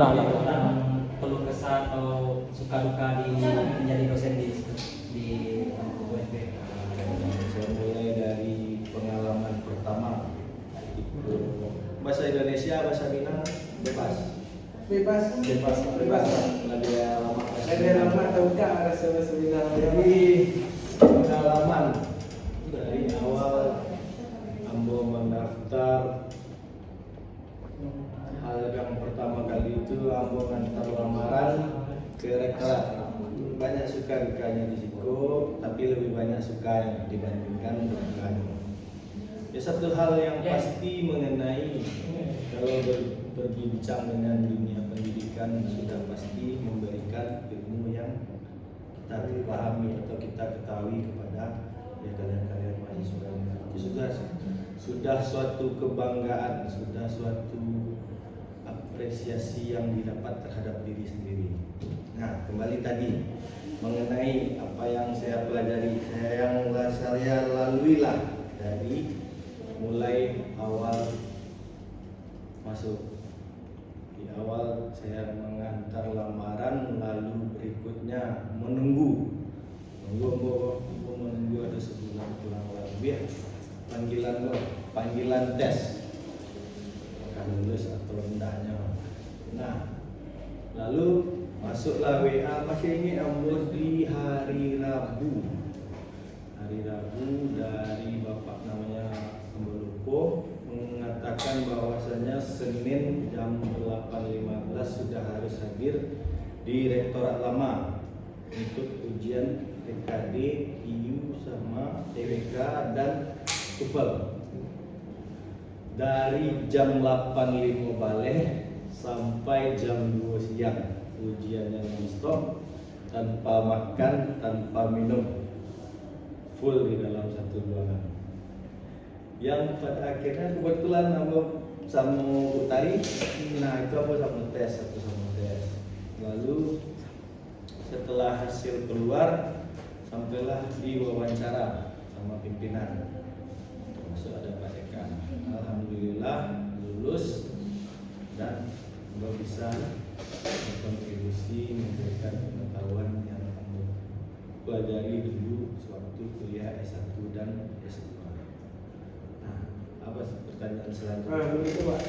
tentang keluh kesah atau suka duka di menjadi dosen di UNB. Saya mulai dari pengalaman pertama itu bahasa Indonesia, bahasa Minang bebas lagi lama atau enggak rasa seminar jadi pengalaman dari awal ambo mendaftar. Hal yang pertama kali itu ambo ngantar lamaran ke rektorat. Banyak suka dukanya di situ, tapi lebih banyak suka dibandingkan dukanya. Ya, satu hal yang pasti mengenai kalau berbincang dengan dunia pendidikan sudah pasti memberikan ilmu yang kita pahami atau kita ketahui kepada ya kalian mahasiswa. Itu sudah suatu kebanggaan, sudah suatu apresiasi yang didapat terhadap diri sendiri. Nah, kembali tadi mengenai apa yang saya pelajari, saya lalui lah dari mulai awal masuk. Di awal saya mengantar lamaran, lalu berikutnya menunggu ada sebulan kurang lebih panggilan tes akan lulus atau endahnya. Nah, lalu masuklah WA, masih ingat ambo di hari Rabu dari bapak namanya Ambo Lupo mengatakan bahwasanya Senin jam 8.15 sudah harus hadir di rektorat lama untuk ujian PKD, IU sama TWK dan TOEFL. Dari jam 8.05 balik sampai jam 2 siang ujiannya non-stop, tanpa makan, tanpa minum, full di dalam satu ruangan. Yang pada akhirnya kebetulan ambo sama Utari, nah itu aku sama tes. Lalu setelah hasil keluar, sampailah diwawancara sama pimpinan, termasuk ada Pak Dekan. Alhamdulillah lulus dan bisa berkontribusi memberikan pengetahuan yang kamu pelajari dulu sewaktu kuliah S1 dan S2. Nah, apa pertanyaan selanjutnya? Begitu Pak.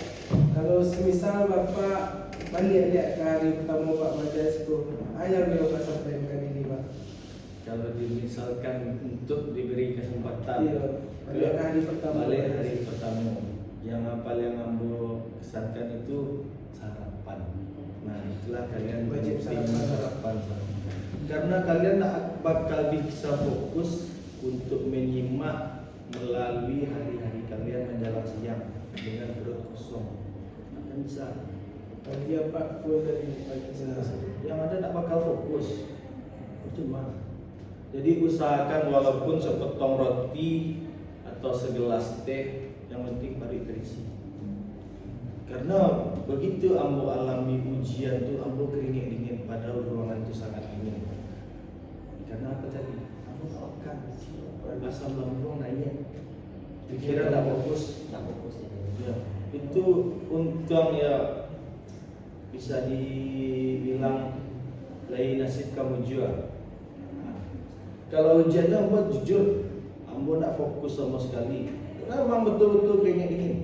Kalau semisal Bapak balik lihat ke hari pertama Pak baca itu, yang Bapak sampaikan ini Pak. Kalau misalkan untuk diberi kesempatan balik hari pertama, yang apa yang ambo kesankan itu sarapan. Nah, itulah kalian wajib sarapan. Karena kalian tak bakal bisa fokus untuk menyimak melalui hari-hari kalian menjelang siang dengan perut kosong. Akan bisa. Pagi apa pun dari pagi Yang ada tak bakal fokus. Cuma. Jadi usahakan walaupun sepotong roti atau segelas teh, yang penting balik terisi. Karena begitu ambo alami ujian tuh ambo keringet dingin, padahal ruangan itu sangat dingin. Karena apa tadi? Ambo makan asam lambung naik. Dikira tak fokus. Ya. Itu untung ya bisa dibilang lain nasib kamu jual. Nah, kalau ujiannya ambo jujur, ambo tak fokus sama sekali. Karena memang betul-betul keringet dingin.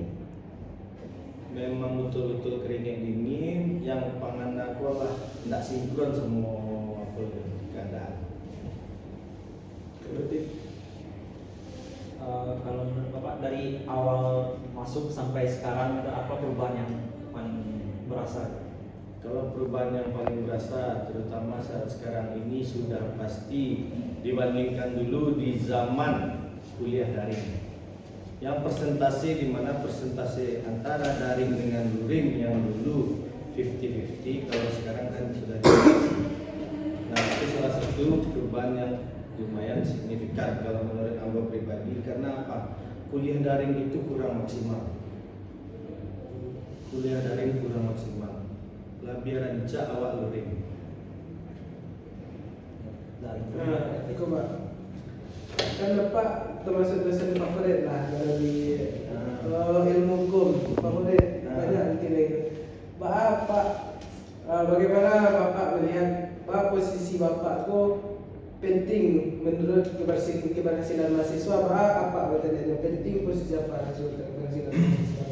Memang betul-betul keringet dingin, yang pangan aku lah tidak sinkron semua apa keadaan. Berarti kalau menurut Bapak dari awal masuk sampai sekarang ada apa perubahan yang paling berasa? Kalau perubahan yang paling berasa, terutama saat sekarang ini sudah pasti dibandingkan dulu di zaman kuliah daring. Yang persentase di mana persentase antara daring dengan luring yang dulu 50-50, kalau sekarang kan sudah dibatasi. Nah, itu salah satu perubahan yang lumayan signifikan kalau menurut ambo pribadi. Karena apa? Kuliah daring itu kurang maksimal. Lebih rancak awak luring. Itu Pak. Kan Bapak termasuk dosen favorit lah dari ilmu hukum favorit banyak mungkin itu. Bapak Bagaimana Bapak melihat posisi Bapak kok penting menurut keberhasilan mahasiswa? Apa katanya penting posisi apa keberhasilan mahasiswa?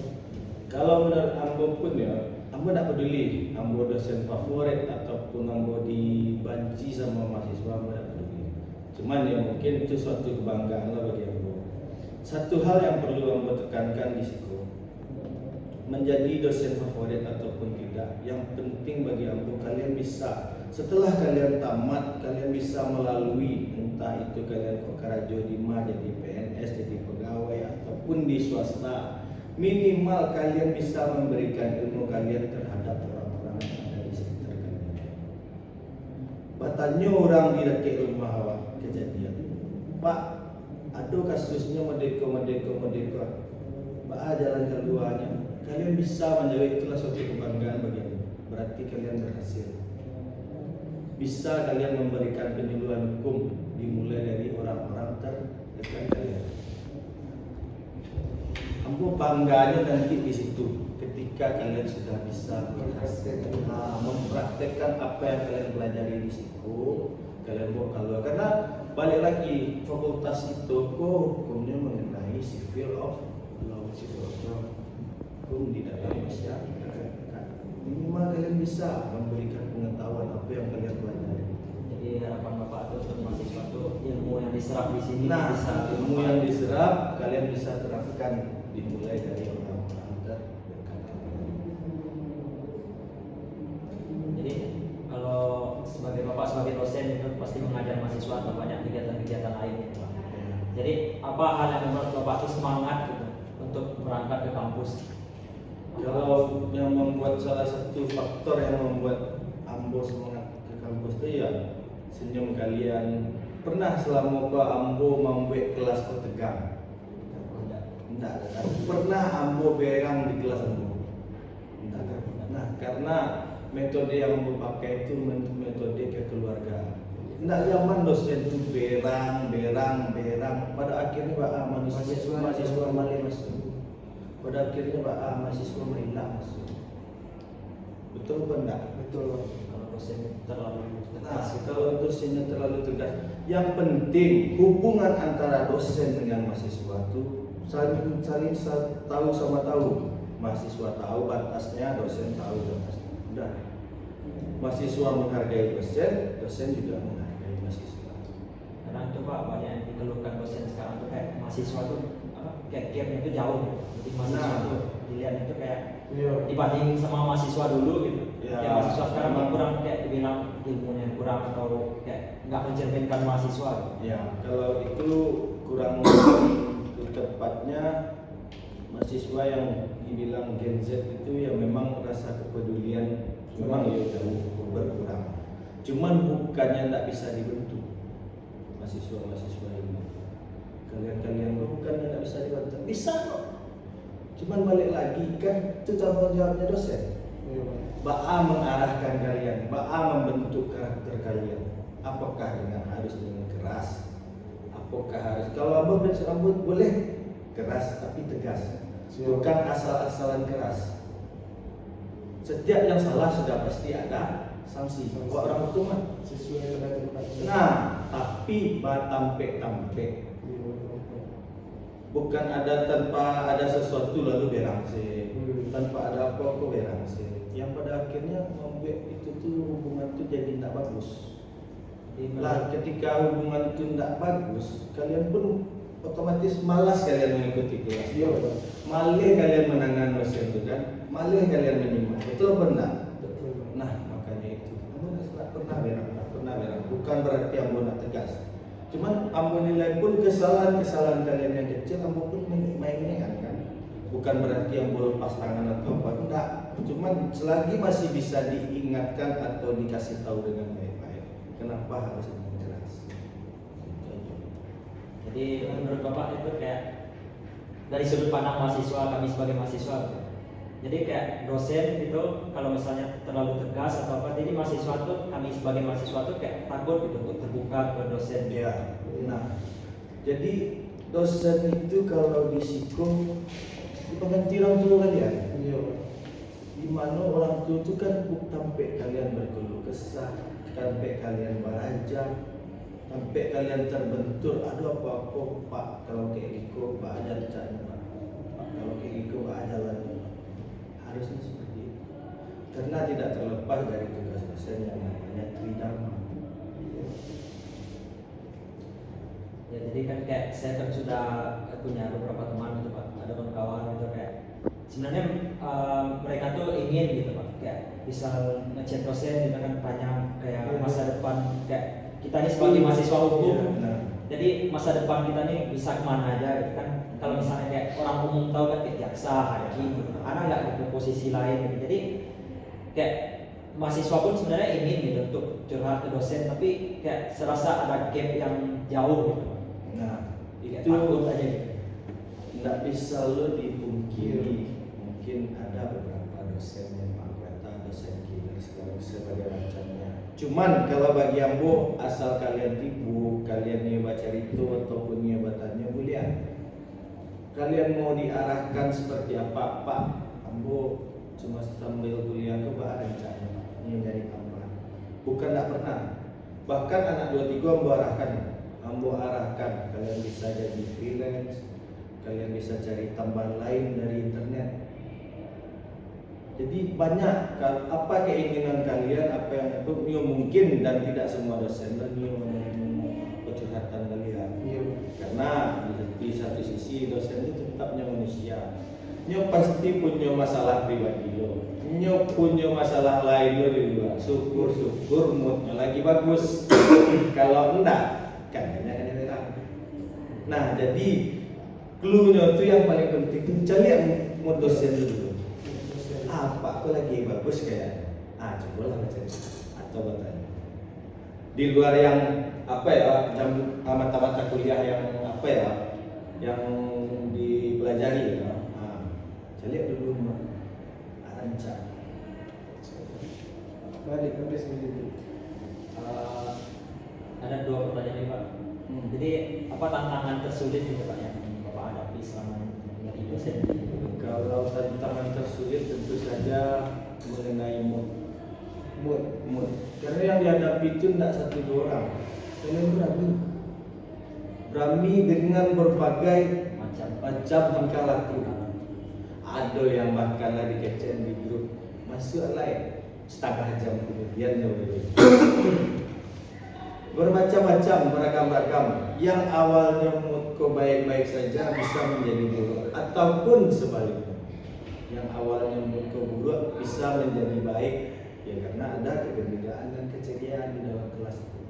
Kalau menurut Ambo pun ya, Ambo tidak peduli Ambo dosen favorit ataupun Ambo dibanci sama mahasiswa, Ambo tidak peduli. Cuman ya mungkin itu suatu kebanggaan lah bagi Ambo. Satu hal yang perlu Ambo tekankan di situ, menjadi dosen favorit ataupun tidak, yang penting bagi Ambo kalian bisa, setelah kalian tamat, kalian bisa melalui entah itu kalian kok Karajo Dima jadi PNS, jadi pegawai ataupun di swasta, minimal kalian bisa memberikan ilmu kalian terhadap orang-orang yang ada di sekitar kalian. Batanya orang di dekat rumah kejadian, Pak, ada kasusnya merdeka. Pak, jalan keluarnya. Kalian bisa menjawab, itulah suatu kebanggaan bagi aku. Berarti kalian berhasil. Bisa kalian memberikan penyuluhan hukum dimulai dari orang-orang terdekat kalian. Ambo bangganya nanti di situ ketika kalian sudah bisa mempraktekkan apa yang kalian pelajari di situ, kalian bawa keluar. Karena balik lagi fakultas itu kok hukumnya mengenai civil of law, hukum di dalam masyarakat. Minimal kalian bisa memberikan pengetahuan apa yang kalian pelajari. Jadi harapan Bapak itu untuk mahasiswa itu ilmu yang diserap di sini Nah, bisa ilmu yang diserap kalian bisa terapkan dimulai dari orang-orang terdekat. Jadi kalau sebagai Bapak sebagai dosen itu pasti mengajar mahasiswa atau banyak kegiatan-kegiatan lain gitu, Pak. Jadi apa hal yang membuat Bapak itu semangat gitu untuk berangkat ke kampus? Kalau yang membuat salah satu faktor yang membuat Ambo semangat ke kampus itu ya senyum kalian. Pernah selama Pak Ambo membuat kelas kau tegang? Tidak. Pernah Ambo berang di kelas Ambo? Tidak. Nah, karena metode yang Ambo pakai itu metode kekeluargaan. Tidak zaman dosen itu berang. Pada akhirnya Pak mahasiswa malah masuk. Pada akhirnya Pak mahasiswa merilang masuk. Betul apa enggak? Betul. Kalau dosen terlalu Nah, tegas itu kalau dosennya terlalu tegas, yang penting hubungan antara dosen dengan mahasiswa itu saling tahu sama tahu. Mahasiswa tahu batasnya, dosen tahu batasnya. Udah. Mahasiswa menghargai dosen, dosen juga menghargai mahasiswa. karena itu Pak banyak yang dikeluhkan dosen sekarang tuh kayak mahasiswa tuh kayak gapnya itu jauh gitu. Jadi mahasiswa Nah. tuh dilihat itu kayak Iya. dibanding sama mahasiswa dulu gitu. Ya, Kayak mahasiswa sekarang memang. kurang kayak dibilang ilmunya kurang atau kayak nggak mencerminkan mahasiswa. Gitu. Ya, kalau itu kurang tepatnya mahasiswa yang dibilang Gen Z itu ya memang rasa kepedulian memang ya jauh berkurang. Cuman bukannya tidak bisa dibentuk mahasiswa ini. Kalian bukannya tidak bisa dibentuk, bisa kok. Cuman balik lagi kan itu tanggung jawabnya dosen. Iya. Ba'a mengarahkan kalian, Ba'a membentuk karakter kalian. Apakah harus dengan keras? Apakah harus kalau Ambo boleh keras tapi tegas, bukan asal-asalan keras. Setiap yang salah sudah pasti ada sanksi. Kok orang itu mah Sesuai dengan tempatnya. nah, tapi tampe-tampe. Bukan ada tanpa ada sesuatu lalu berang sih, tanpa ada apa-apa berang sih. Yang pada akhirnya membuat itu tuh hubungan itu jadi tidak bagus. Lah ketika hubungan itu tidak bagus, kalian pun otomatis malas kalian mengikuti kelas. Iya, Pak. Malah kalian menangan dosen itu kan, malah kalian menyimak. Betul benar. Betul. Nah makanya itu, Ambo tidak pernah berang. Bukan berarti Ambo nak tegas. Cuman Ambo nilai pun kesalahan kalian yang kecil, Ambo pun mainnya kan. Bukan berarti Ambo lepas tangan atau apa, enggak. Cuman selagi masih bisa diingatkan atau dikasih tahu dengan baik-baik, kenapa harus dengan keras? Jadi menurut Bapak itu kayak dari sudut pandang mahasiswa, kami sebagai mahasiswa gitu. Jadi kayak dosen itu kalau misalnya terlalu tegas atau apa, jadi mahasiswa tuh kami sebagai mahasiswa tuh kayak takut gitu untuk terbuka ke dosen. Ya, nah, jadi dosen itu kalau di psikom di pengganti orang tua kalian. Iya, Pak. di mana orang tua itu kan sampai kalian berkeluh kesah, sampai kalian berajak, sampai kalian terbentur. Aduh apa-apa pak, kalau kayak gitu pak ajar caranya pak, kalau kayak gitu pak ajar lagi. Harusnya seperti itu, karena tidak terlepas dari tugas dosen yang namanya tridharma. Ya jadi kan kayak saya kan sudah punya beberapa teman gitu pak, ada kawan gitu kayak sebenarnya mereka tuh ingin gitu pak, kayak bisa ngechat dosen gitu kan, tanya kayak masa depan kayak kita ini sebagai mahasiswa hukum, jadi masa depan kita nih bisa kemana aja gitu kan. Kalau misalnya kayak orang umum tahu kan kayak jaksa, hakim, gitu. Anak nggak ke posisi lain gitu. Jadi kayak mahasiswa pun sebenarnya ingin gitu untuk curhat ke dosen, tapi kayak serasa ada gap yang jauh gitu. Nah, Kayak itu takut aja gitu. nggak bisa lo dipungkiri. Mungkin ada beberapa dosen yang kata dosen kini sekarang sebagai macamnya. Cuman kalau bagi ambo, asal kalian tipu, kalian nih baca itu ataupun nih batannya mulia, kalian mau diarahkan seperti apa, Pak? Ambo cuma sambil kuliah ke Pak rencana ini dari tambahan. Bukan tidak pernah. Bahkan anak 23 ambo arahkan kalian bisa jadi freelance, kalian bisa cari tambahan lain dari internet. Jadi banyak apa keinginan kalian, apa yang itu mungkin, dan tidak semua dosen dan curhatan kalian. Karena di satu sisi dosen itu tetapnya manusia. Nyo pasti punya masalah pribadi lo. Nyo punya masalah lain lo di luar. Syukur moodnya lagi bagus. Kalau enggak kan kadang-kadang. Nah, jadi clue-nya itu yang paling penting tuh cari mood dosen dulu. Apa aku lagi bagus kayak cobalah baca atau bertanya. Di luar yang apa ya, jam mata-mata kuliah yang apa ya, yang dipelajari ya. Cari dulu rancang. Balik ke sendiri. Ada dua pertanyaan nih Pak. Jadi apa tantangan tersulit gitu Pak yang Bapak hadapi selama menjadi dosen? Kalau tantangan tersulit tentu saja mengenai mood. Karena yang dihadapi itu tidak satu dua orang. Kalian berani dengan berbagai macam tingkah laku. Ada yang bahkan lagi kecen di grup masuk lain setengah jam kemudian jauh. Bermacam-macam, beragam-ragam. Yang awalnya moodku baik-baik saja bisa menjadi buruk, ataupun sebaliknya. Yang awalnya moodku buruk bisa menjadi baik, ya karena ada kegembiraan dan keceriaan di dalam kelas itu.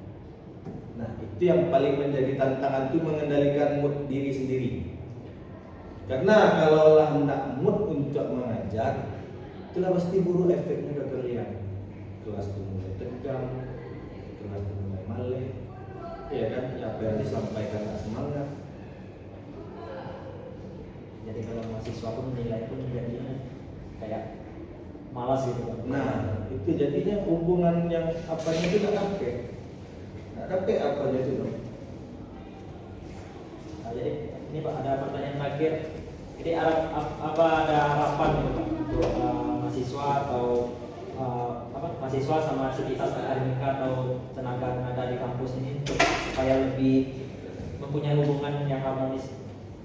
Nah, itu yang paling menjadi tantangan itu mengendalikan mood diri sendiri. Karena kalau hendak mood untuk mengajar, itulah pasti buruk efeknya ke kalian. Kelas itu mulai tegang, kelas itu mulai maleh, ya kan? Apa yang disampaikan tak semangat. Jadi kalau mahasiswa pun menilai pun jadinya kayak malas gitu Pak. Nah, itu jadinya hubungan yang apanya itu nggak sampai apanya itu. Nah, jadi ini Pak ada pertanyaan terakhir. Jadi apa ada harapan gitu Pak untuk mahasiswa atau mahasiswa sama sivitas akademika atau tenaga di kampus ini supaya lebih mempunyai hubungan yang harmonis?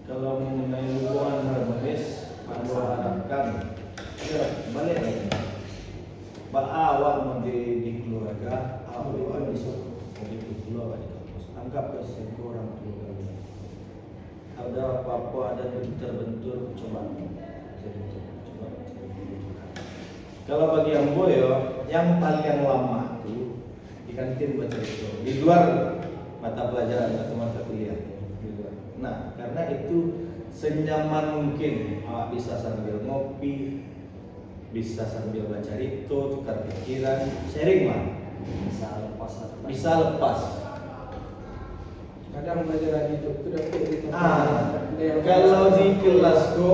Kalau mengenai hubungan harmonis, aku harapkan balik lagi. Awak mau di keluarga, awak di keluarga di kampus. Anggap dosen orang tua kalian. Ada apa-apa, ada bentur-bentur, coba. Kalau bagi Ambo yang paling lama itu di kantin baca itu, di luar mata pelajaran atau mata kuliah. Nah, karena itu senyaman mungkin, bisa sambil ngopi, bisa sambil baca itu, tukar pikiran, sharing lah, bisa lepas. Kadang pelajaran itu dapat itu. Kalau di kelasku,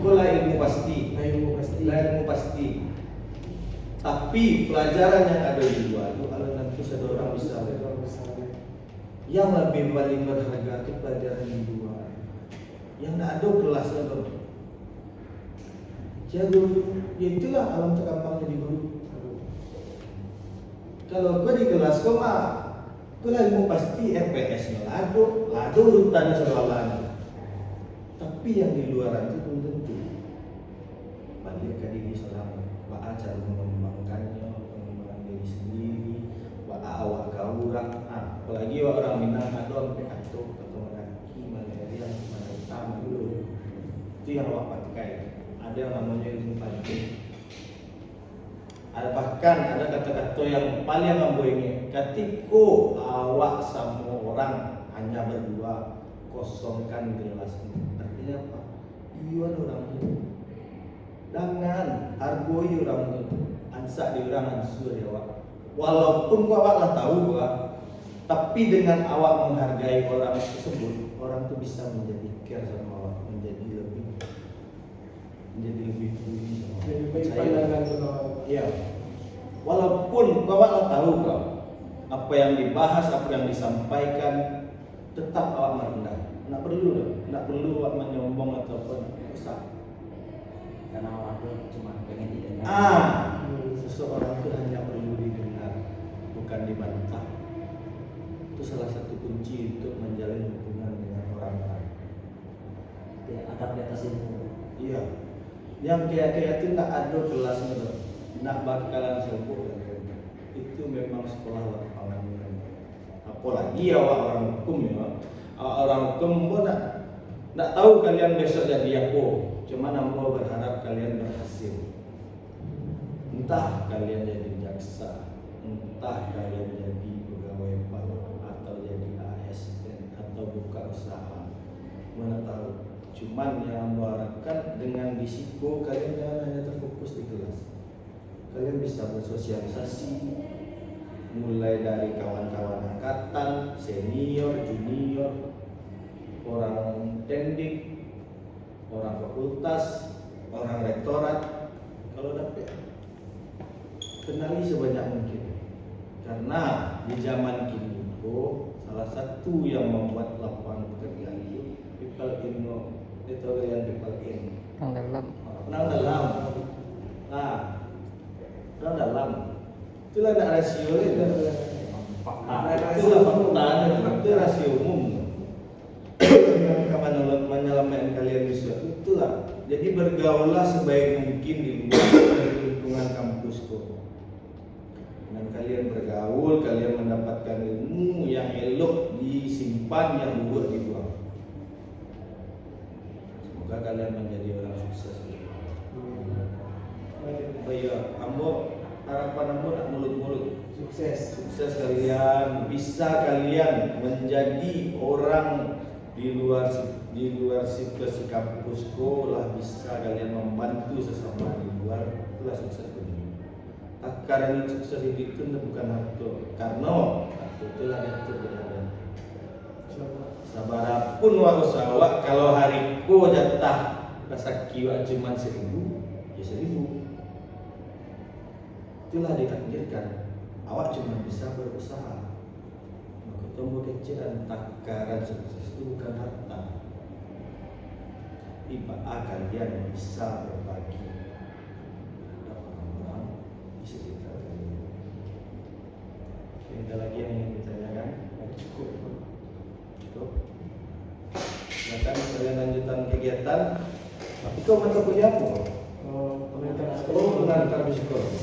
lah ilmu pasti. Ilmu pasti. Tapi pelajaran yang ada di luar itu kalau nanti satu orang bisa. Yang lebih paling berharga itu pelajaran di luar. Yang tidak ada kelasnya tuh. Jago Ya itulah alam tergampangnya di guru. Kalau gue di kelas gue mah, gue lagi mau pasti RPS-nya lado urutannya soalan. Tapi yang di luar itu belum tentu. Balik ke diri seorang, baca cara mengembangkannya, pengembangan diri sendiri, baca awak kaurak. Apalagi orang Minang atau sampai atau laki, malaria, mana utama dulu. Itu yang awak pakai. Ada yang namanya ilmu pancing. Ada bahkan ada kata-kata yang paling amboynya. Ketika awak sama orang hanya berdua, kosongkan gelas ini. Artinya apa? Iya orang itu. Jangan hargoi orang itu. Ansa di orang ansu di awak. Walaupun awak lah tahu tapi dengan awak menghargai orang tersebut, orang itu bisa menjadi care sama awak, menjadi lebih peduli sama awak. Jadi baik pandangan kalau Iya. Walaupun awak lah tahu apa yang dibahas, apa yang disampaikan, tetap awak merendah. Nggak perlu awak menyombong ataupun usah. Karena orang tuh cuma pengen didengar. Seseorang itu hanya perlu didengar, bukan dibantah. Itu salah satu kunci untuk menjalin hubungan dengan orang lain. Ya, adab di atas ilmu. Iya. Yang kayak itu nggak ada kelasnya tuh, nggak bakalan sembuh. Itu memang sekolah lapangan. Apalagi awak orang hukum ya. Orang hukum pun nggak tahu kalian besok jadi apa. Cuma nampo berharap kalian berhasil. Entah kalian jadi jaksa, entah kalian jadi pegawai bank atau jadi ASN atau buka usaha, mana tahu. Cuman yang mengharapkan dengan risiko kalian jangan hanya terfokus di kelas. Kalian bisa bersosialisasi mulai dari kawan-kawan angkatan, senior, junior, orang tendik, orang fakultas, orang rektorat. Kalau dapat kenali sebanyak mungkin, karena di zaman kini salah satu yang membuat lapangan pekerjaan itu people itu kalian people in orang dalam itulah ada rasio itu itulah faktanya, itu rasio umum yang akan menyelamatkan kalian bisa. Itulah, jadi bergaullah sebaik mungkin di luar lingkungan kampusku. Dengan kalian bergaul, kalian mendapatkan ilmu yang elok disimpan, yang buruk dibuang. Semoga kalian menjadi orang sukses. Ya, ambo harapan ambo nak mulut-mulut. Sukses kalian, bisa kalian menjadi orang di luar situasi kampusku lah, bisa kalian membantu sesama di luar, itulah sukses dunia. Karena sukses itu bukan harta, karena harta itulah diatur dengan sabarapun wa usaha. Kalau hariku jatah rasa kiwa cuma 1.000, ya 1.000. Itulah ditakdirkan. Awak cuma bisa berusaha. Maka tumbuh kecil dan takaran sukses itu bukan harta. Ibah kalian bisa berbagi kepada orang-orang di sekitar kalian. Ada lagi yang ingin ditanyakan? Cukup. Silakan kalian lanjutkan kegiatan. Tapi kau mata kuliah apa? pengantar Oh, pengantar psikolog.